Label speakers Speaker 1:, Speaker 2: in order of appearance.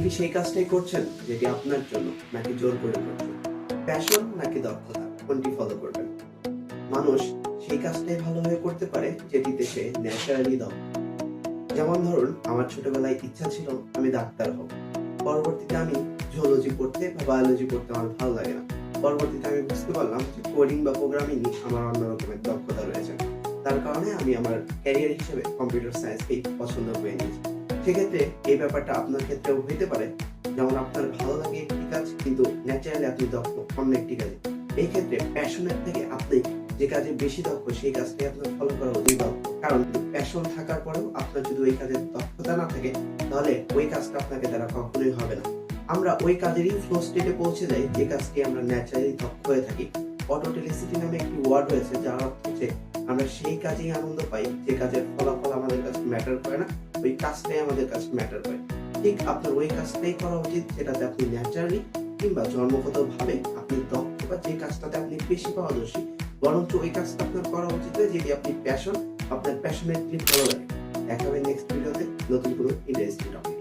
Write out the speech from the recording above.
Speaker 1: কি সেই কাজটাই করছেন যেটি আপনার জন্য, নাকি জোর করে করছেন? প্যাশন নাকি দক্ষতা, কোনটি ফলো করবেন? মানুষ সেই কাজটাই ভালোভাবে করতে পারে যেটিতে সে ন্যাচারালি দক্ষ। যেমন ধরুন, আমার ছোটবেলায় ইচ্ছা ছিল আমি ডাক্তার হব। পরবর্তীতে আমি জুওলজি পড়তে বা বায়োলজি পড়তে আমার ভালো লাগে না। পরবর্তীতে আমি বুঝতে পারলাম যে কোডিং বা প্রোগ্রামিং আমার অন্য রকমের দক্ষতা রয়েছে। তার কারণে আমি আমার ক্যারিয়ার হিসেবে কম্পিউটার সায়েন্সকেই পছন্দ করে নিয়েছি। সেক্ষেত্রে এই ব্যাপারটা আপনার ক্ষেত্রেও হইতে পারে। যেমন আপনার ভালো লাগে একটি কাজ, কিন্তু ন্যাচারালি আপনি দক্ষ অন্য একটি কাজে। এই ক্ষেত্রে প্যাশনের থেকে আপনি যে কাজে বেশি দক্ষ সেই কাজটাই আপনার ফলো করা উচিত। কারণ প্যাশন থাকার পরেও আপনার যদি ওই কাজের দক্ষতা না থাকে, তাহলে ওই কাজটা আপনাকে দ্বারা কখনোই হবে না। আমরা ওই কাজেরই ফ্লো স্টেটে পৌঁছে যাই যে কাজটি আমরা ন্যাচারালি দক্ষ হয়ে থাকি। অটোটেলিসিটি নামে একটি ওয়ার্ড রয়েছে, যার অর্থ হচ্ছে আমরা সেই কাজেই আনন্দ পাই যে কাজের ফলাফল আমাদের কাছে ম্যাটার করে না, ওই কাজটাই আমাদের কাছে ম্যাটার করে। ঠিক আপনার ওই কাজটাই করা উচিত যেটাতে আপনি ন্যাচারালি কিংবা জন্মগত ভাবে আপনি দক্ষ, বা যে কাজটাতে আপনি বেশি পারদর্শী। বরঞ্চ ওই কাজটা আপনার করা উচিত যেটি আপনি আপনার প্যাশনেটলি ভালো লাগে। দেখা হবে নেক্সট ভিডিওতে নতুন কোনো ইন্টারেস্টিং টপিক।